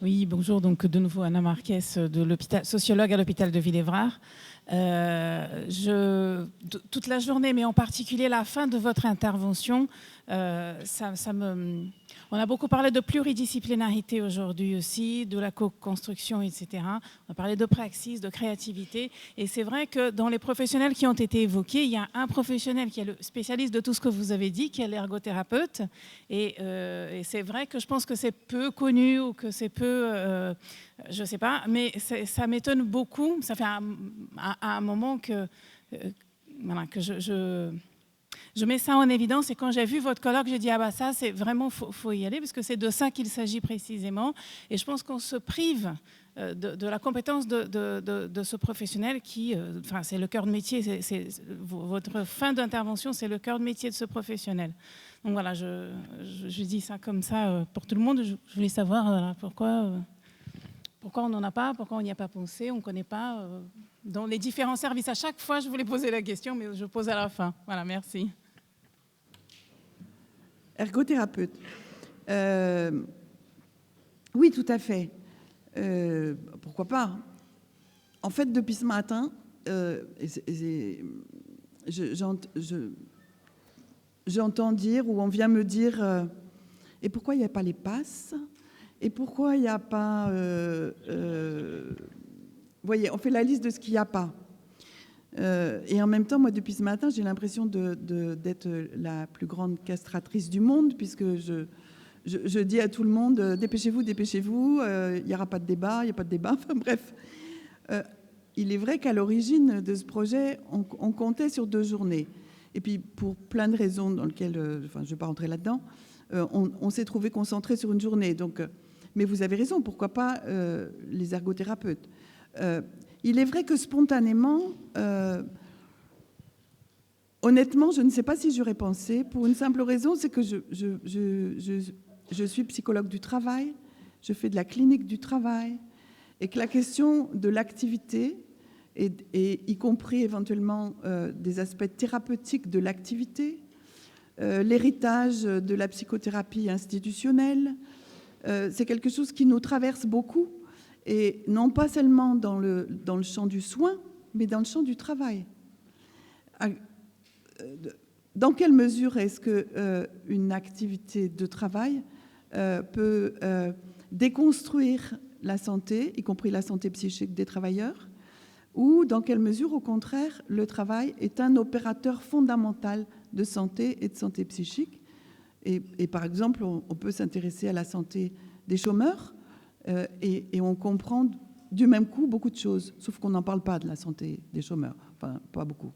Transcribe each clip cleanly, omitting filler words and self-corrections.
Oui, bonjour. Donc de nouveau Anna Marquez, de l'hôpital, sociologue à l'hôpital de Villévrard. Toute la journée, mais en particulier la fin de votre intervention, on a beaucoup parlé de pluridisciplinarité aujourd'hui aussi, de la co-construction, etc. On a parlé de praxis, de créativité. Et c'est vrai que dans les professionnels qui ont été évoqués, il y a un professionnel qui est le spécialiste de tout ce que vous avez dit, qui est l'ergothérapeute. Et c'est vrai que je pense que c'est peu connu ou que c'est peu... je ne sais pas, mais ça m'étonne beaucoup. Ça fait un moment que je mets ça en évidence. Et quand j'ai vu votre colloque, j'ai dit, ah bah ça, c'est vraiment, faut y aller, parce que c'est de ça qu'il s'agit précisément. Et je pense qu'on se prive de la compétence de ce professionnel qui, c'est le cœur de métier. Votre fin d'intervention, c'est le cœur de métier de ce professionnel. Donc voilà, je dis ça comme ça pour tout le monde. Je voulais savoir pourquoi on n'en a pas, pourquoi on n'y a pas pensé, on ne connaît pas dans les différents services. À chaque fois, je voulais poser la question, mais je pose à la fin. Voilà, merci. Ergothérapeute. Oui, tout à fait. Pourquoi pas? En fait, depuis ce matin, j'entends dire, ou on vient me dire, et pourquoi il n'y a pas les passes? Et pourquoi il n'y a pas... vous voyez, on fait la liste de ce qu'il n'y a pas. Et en même temps, moi, depuis ce matin, j'ai l'impression d'être la plus grande castratrice du monde, puisque je dis à tout le monde, dépêchez-vous, dépêchez-vous, il n'y aura pas de débat, il n'y a pas de débat, enfin bref. Il est vrai qu'à l'origine de ce projet, on comptait sur 2 journées. Et puis, pour plein de raisons dans lesquelles, je ne vais pas rentrer là-dedans, on s'est trouvé concentré sur une journée. Donc, mais vous avez raison, pourquoi pas les ergothérapeutes. Il est vrai que spontanément, honnêtement, je ne sais pas si j'aurais pensé, pour une simple raison, c'est que je suis psychologue du travail, je fais de la clinique du travail, et que la question de l'activité, et y compris éventuellement des aspects thérapeutiques de l'activité, l'héritage de la psychothérapie institutionnelle, c'est quelque chose qui nous traverse beaucoup, et non pas seulement dans le champ du soin, mais dans le champ du travail. Dans quelle mesure est-ce qu'une activité de travail peut déconstruire la santé, y compris la santé psychique des travailleurs, ou dans quelle mesure, au contraire, le travail est un opérateur fondamental de santé et de santé psychique. Et par exemple, on peut s'intéresser à la santé des chômeurs et on comprend du même coup beaucoup de choses, sauf qu'on n'en parle pas de la santé des chômeurs, enfin pas beaucoup.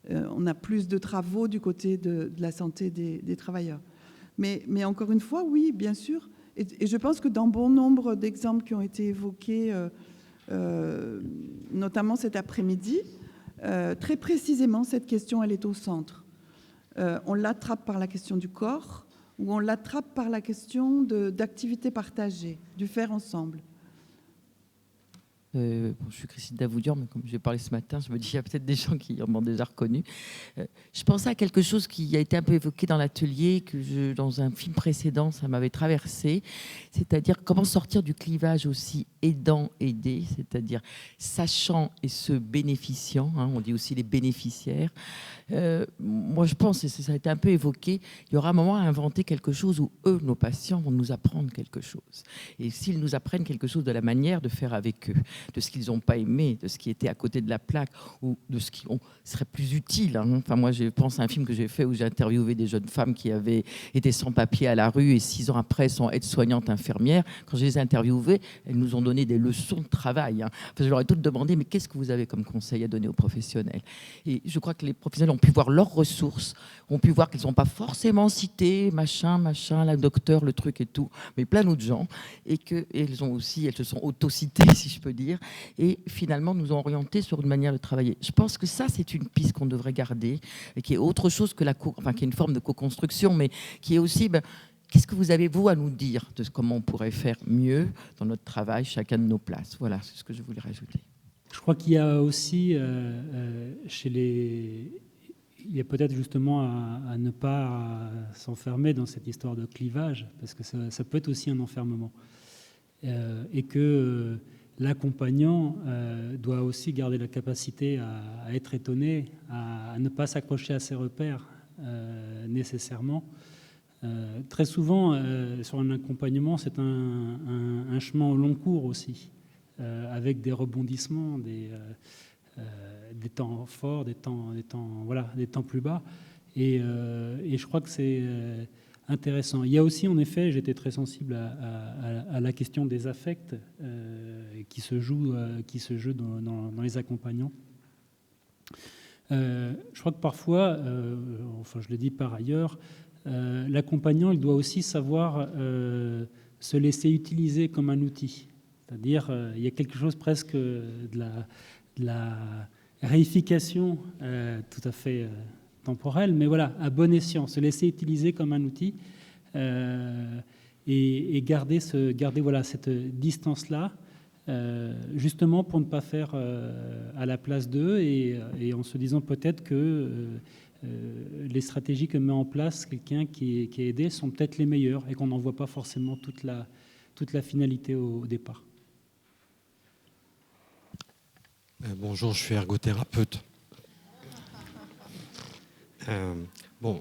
On a plus de travaux du côté de la santé des travailleurs. Mais encore une fois, oui, bien sûr. Et je pense que dans bon nombre d'exemples qui ont été évoqués, notamment cet après-midi, très précisément, cette question, elle est au centre. On l'attrape par la question du corps ou on l'attrape par la question d'activité partagée, du faire ensemble. Je suis Christine Davoudian, mais comme j'ai parlé ce matin, je me dis qu'il y a peut-être des gens qui m'ont déjà reconnu. Je pensais à quelque chose qui a été un peu évoqué dans l'atelier, dans un film précédent, ça m'avait traversé, c'est-à-dire comment sortir du clivage aussi aidant-aidé, c'est-à-dire sachant et se bénéficiant, hein, on dit aussi les bénéficiaires. Moi, je pense, et ça a été un peu évoqué, il y aura un moment à inventer quelque chose où eux, nos patients, vont nous apprendre quelque chose. Et s'ils nous apprennent quelque chose de la manière de faire avec eux, de ce qu'ils n'ont pas aimé, de ce qui était à côté de la plaque, ou de ce qui serait plus utile. Hein. Enfin, moi, je pense à un film que j'ai fait où j'ai interviewé des jeunes femmes qui avaient été sans papier à la rue et 6 ans après sont aides-soignantes infirmières. Quand je les ai interviewées, elles nous ont donné des leçons de travail. Hein. Enfin, je leur ai toutes demandé, mais qu'est-ce que vous avez comme conseil à donner aux professionnels? Et je crois que les professionnels ont pu voir leurs ressources, ont pu voir qu'ils n'ont pas forcément cité machin, la docteur, le truc et tout, mais plein d'autres gens, et qu'elles se sont auto-citées, si je peux dire, et finalement nous ont orientés sur une manière de travailler. Je pense que ça, c'est une piste qu'on devrait garder, et qui est autre chose que qui est une forme de co-construction, mais qui est aussi... qu'est-ce que vous avez, vous, à nous dire de comment on pourrait faire mieux dans notre travail, chacun de nos places? Voilà, c'est ce que je voulais rajouter. Je crois qu'il y a aussi il y a peut-être justement à ne pas s'enfermer dans cette histoire de clivage, parce que ça peut être aussi un enfermement. et que l'accompagnant doit aussi garder la capacité à être étonné, à ne pas s'accrocher à ses repères nécessairement. Très souvent, sur un accompagnement, c'est un chemin au long cours aussi, avec des rebondissements, des temps forts, des temps plus bas. Et je crois que c'est intéressant. Il y a aussi, en effet, j'étais très sensible à la question des affects qui se jouent dans les accompagnants. Je crois que parfois, enfin je le dis par ailleurs, l'accompagnant, il doit aussi savoir se laisser utiliser comme un outil. C'est-à-dire, il y a quelque chose presque de la réification tout à fait temporelle, mais voilà, à bon escient, se laisser utiliser comme un outil et garder voilà, cette distance-là, justement pour ne pas faire à la place d'eux et en se disant peut-être que les stratégies que met en place quelqu'un qui est aidé sont peut-être les meilleures et qu'on n'en voit pas forcément toute la finalité au départ. Bonjour, je suis ergothérapeute. Bon,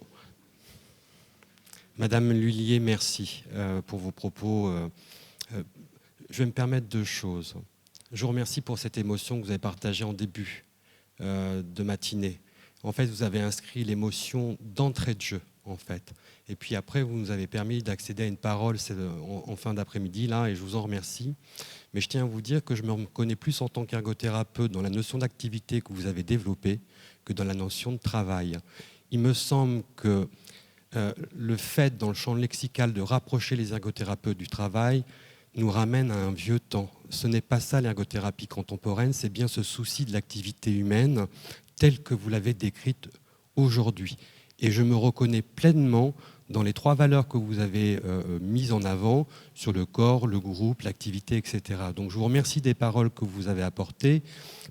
Madame Lhuillier, merci pour vos propos. Je vais me permettre deux choses. Je vous remercie pour cette émotion que vous avez partagée en début de matinée. En fait, vous avez inscrit l'émotion d'entrée de jeu, en fait. Et puis après, vous nous avez permis d'accéder à une parole en fin d'après-midi, là, et je vous en remercie. Mais je tiens à vous dire que je me reconnais plus en tant qu'ergothérapeute dans la notion d'activité que vous avez développée que dans la notion de travail. Il me semble que le fait, dans le champ lexical, de rapprocher les ergothérapeutes du travail nous ramène à un vieux temps. Ce n'est pas ça l'ergothérapie contemporaine, c'est bien ce souci de l'activité humaine telle que vous l'avez décrite aujourd'hui. Et je me reconnais pleinement dans les trois valeurs que vous avez mises en avant sur le corps, le groupe, l'activité, etc. Donc je vous remercie des paroles que vous avez apportées,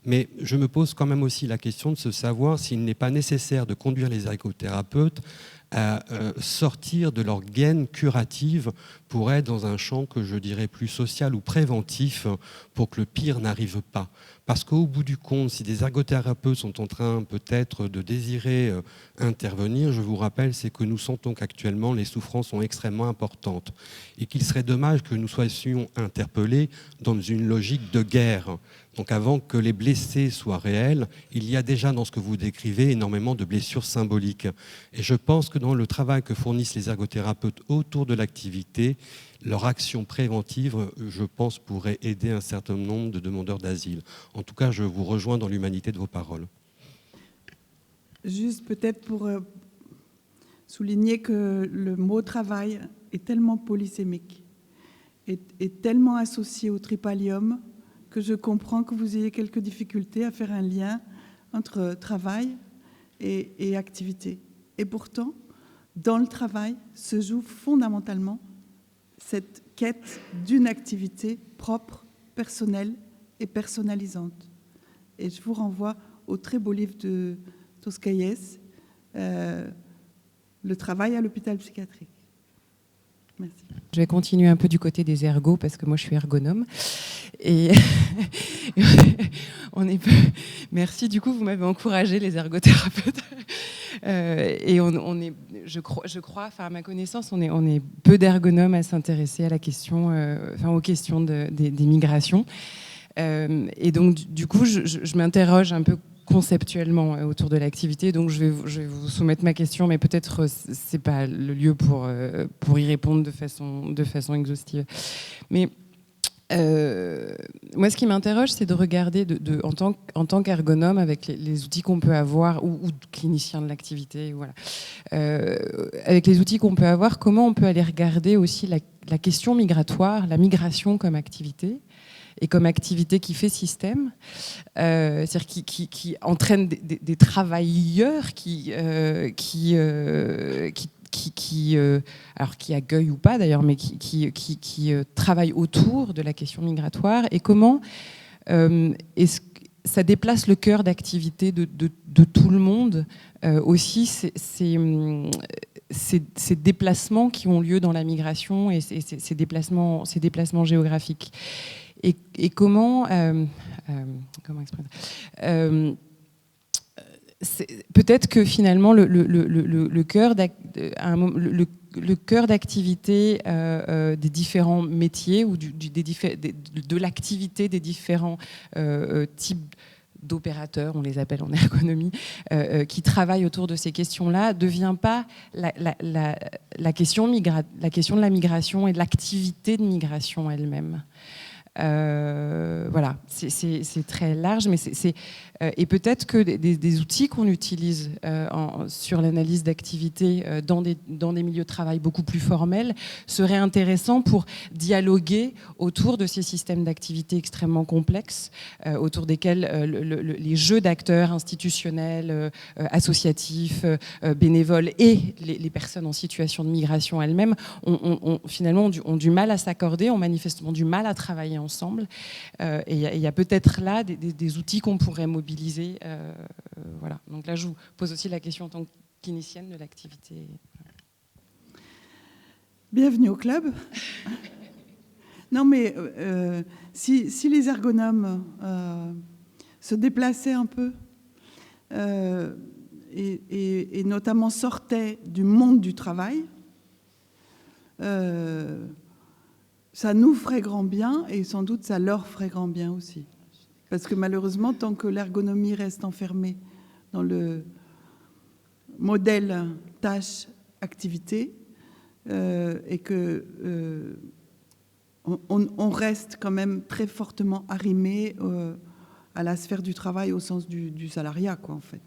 mais je me pose quand même aussi la question de se savoir s'il n'est pas nécessaire de conduire les ergothérapeutes à sortir de leur gaine curative pour être dans un champ que je dirais plus social ou préventif pour que le pire n'arrive pas. Parce qu'au bout du compte, si des ergothérapeutes sont en train peut-être de désirer intervenir, je vous rappelle, c'est que nous sentons qu'actuellement les souffrances sont extrêmement importantes et qu'il serait dommage que nous soyons interpellés dans une logique de guerre. Donc avant que les blessés soient réels, il y a déjà dans ce que vous décrivez énormément de blessures symboliques. Et je pense que dans le travail que fournissent les ergothérapeutes autour de l'activité, leur action préventive, je pense, pourrait aider un certain nombre de demandeurs d'asile. En tout cas, je vous rejoins dans l'humanité de vos paroles. Juste peut-être pour souligner que le mot travail est tellement polysémique, est tellement associé au tripalium, que je comprends que vous ayez quelques difficultés à faire un lien entre travail et activité. Et pourtant, dans le travail se joue fondamentalement cette quête d'une activité propre, personnelle et personnalisante. Et je vous renvoie au très beau livre de Toscaïès, Le travail à l'hôpital psychiatrique. Merci. Je vais continuer un peu du côté des ergots parce que moi je suis ergonome. Et merci, du coup vous m'avez encouragé les ergothérapeutes. Et je crois, enfin à ma connaissance, on est peu d'ergonomes à s'intéresser à la question, aux questions des migrations. Et donc du coup je m'interroge un peu conceptuellement autour de l'activité, donc je vais vous soumettre ma question, mais peut-être c'est pas le lieu pour y répondre de façon exhaustive. Mais moi, ce qui m'interroge, c'est de regarder en tant qu'ergonome, avec les outils qu'on peut avoir, ou clinicien de l'activité, voilà, avec les outils qu'on peut avoir, comment on peut aller regarder aussi la question migratoire, la migration comme activité, et comme activité qui fait système, c'est-à-dire qui entraîne des travailleurs alors qui accueillent ou pas d'ailleurs, mais qui travaillent autour de la question migratoire, et comment est-ce que ça déplace le cœur d'activité de tout le monde aussi. ces déplacements qui ont lieu dans la migration et ces déplacements géographiques. Et comment exprimer peut-être que finalement le cœur d'activité des différents métiers ou de l'activité des différents types d'opérateurs, on les appelle en ergonomie, qui travaillent autour de ces questions-là, ne devient pas la question de la migration et de l'activité de migration elle-même. Voilà, c'est très large, mais et peut-être que des outils qu'on utilise sur l'analyse d'activité dans des milieux de travail beaucoup plus formels seraient intéressants pour dialoguer autour de ces systèmes d'activité extrêmement complexes, autour desquels les jeux d'acteurs institutionnels, associatifs, bénévoles et les personnes en situation de migration elles-mêmes finalement ont du mal à s'accorder, ont manifestement du mal à travailler ensemble. Et il y a peut-être là des outils qu'on pourrait mobiliser. Voilà. Donc là, je vous pose aussi la question en tant qu'initienne de l'activité. Bienvenue au club. Non, mais si les ergonomes se déplaçaient un peu et notamment sortaient du monde du travail, ça nous ferait grand bien et sans doute ça leur ferait grand bien aussi. Parce que malheureusement, tant que l'ergonomie reste enfermée dans le modèle tâche-activité et que on reste quand même très fortement arrimé à la sphère du travail au sens du salariat, quoi, en fait.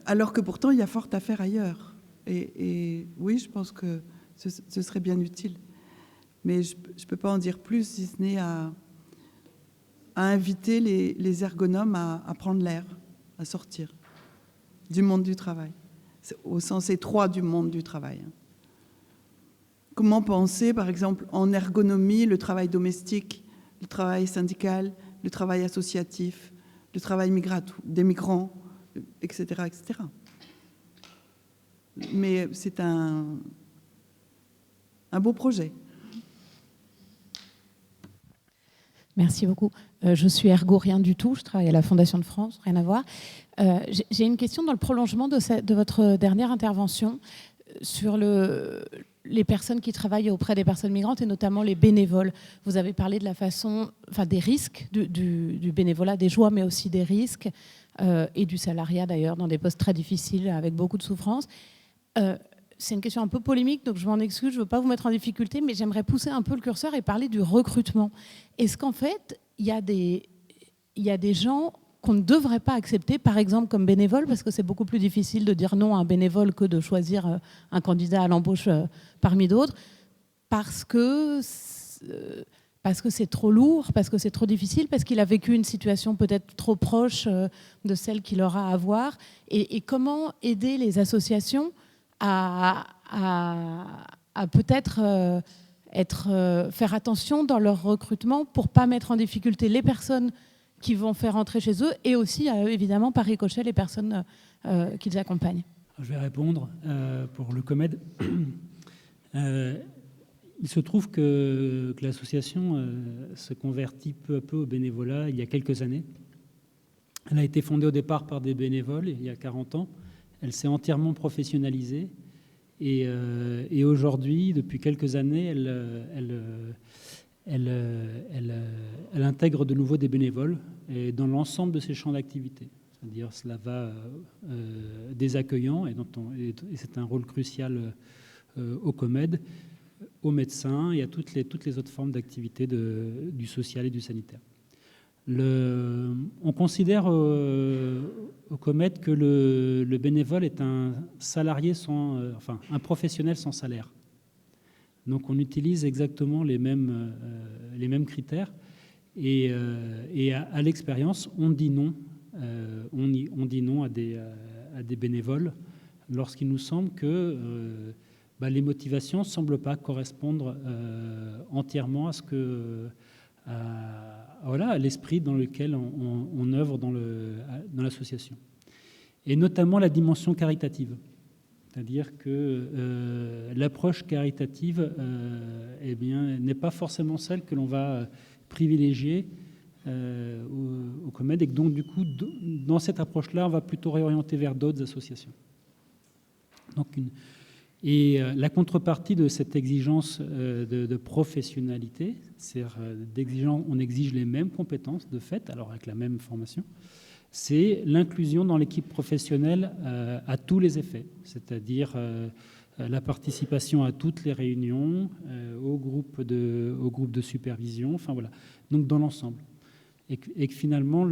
Alors que pourtant, il y a fort à faire ailleurs. Et oui, je pense que ce serait bien utile. Mais je ne peux pas en dire plus, si ce n'est à inviter les ergonomes à prendre l'air, à sortir du monde du travail, au sens étroit du monde du travail. Comment penser, par exemple, en ergonomie, le travail domestique, le travail syndical, le travail associatif, le travail des migrants, etc., etc. Mais c'est un beau projet. Merci beaucoup. Je suis ergo rien du tout, je travaille à la Fondation de France, rien à voir. J'ai une question dans le prolongement de votre dernière intervention sur les personnes qui travaillent auprès des personnes migrantes et notamment les bénévoles. Vous avez parlé de la façon, des risques du bénévolat, des joies, mais aussi des risques et du salariat d'ailleurs, dans des postes très difficiles avec beaucoup de souffrance. C'est une question un peu polémique, donc je m'en excuse, je ne veux pas vous mettre en difficulté, mais j'aimerais pousser un peu le curseur et parler du recrutement. Est-ce qu'en fait, il y a des gens qu'on ne devrait pas accepter, par exemple comme bénévole, parce que c'est beaucoup plus difficile de dire non à un bénévole que de choisir un candidat à l'embauche parmi d'autres, parce que c'est trop lourd, parce que c'est trop difficile, parce qu'il a vécu une situation peut-être trop proche de celle qu'il aura à avoir. Et comment aider les associations à peut-être faire attention dans leur recrutement pour ne pas mettre en difficulté les personnes qui vont faire entrer chez eux et aussi, évidemment, par ricochet, les personnes qu'ils accompagnent. Je vais répondre pour le COMED. Il se trouve que l'association se convertit peu à peu au bénévolat il y a quelques années. Elle a été fondée au départ par des bénévoles il y a 40 ans. Elle s'est entièrement professionnalisée et aujourd'hui, depuis quelques années, elle intègre de nouveau des bénévoles et dans l'ensemble de ses champs d'activité. C'est-à-dire cela va des accueillants, et c'est un rôle crucial au COMED, aux médecins et à toutes les autres formes d'activité du social et du sanitaire. On considère au COMED que le bénévole est un salarié un professionnel sans salaire. Donc on utilise exactement les mêmes critères et à l'expérience on dit non à des bénévoles lorsqu'il nous semble que les motivations ne semblent pas correspondre entièrement à ce que à l'esprit dans lequel on œuvre dans l'association. Et notamment la dimension caritative. C'est-à-dire que l'approche caritative n'est pas forcément celle que l'on va privilégier au COMED, et que donc du coup, dans cette approche-là, on va plutôt réorienter vers d'autres associations. Donc la contrepartie de cette exigence de professionnalité, c'est-à-dire on exige les mêmes compétences de fait, alors avec la même formation, c'est l'inclusion dans l'équipe professionnelle à tous les effets, c'est-à-dire la participation à toutes les réunions, au groupe de supervision, enfin voilà, donc dans l'ensemble. Et que finalement,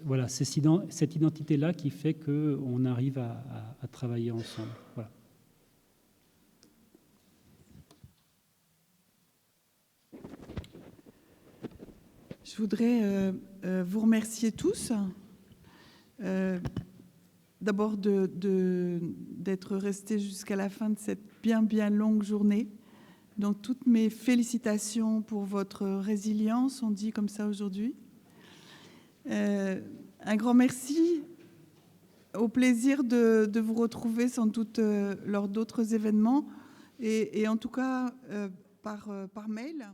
voilà, c'est cette identité-là qui fait qu'on arrive à travailler ensemble. Voilà. Je voudrais vous remercier tous. D'abord d'être restés jusqu'à la fin de cette bien longue journée. Donc toutes mes félicitations pour votre résilience, on dit comme ça aujourd'hui. Un grand merci. Au plaisir de vous retrouver sans doute lors d'autres événements et en tout cas par mail.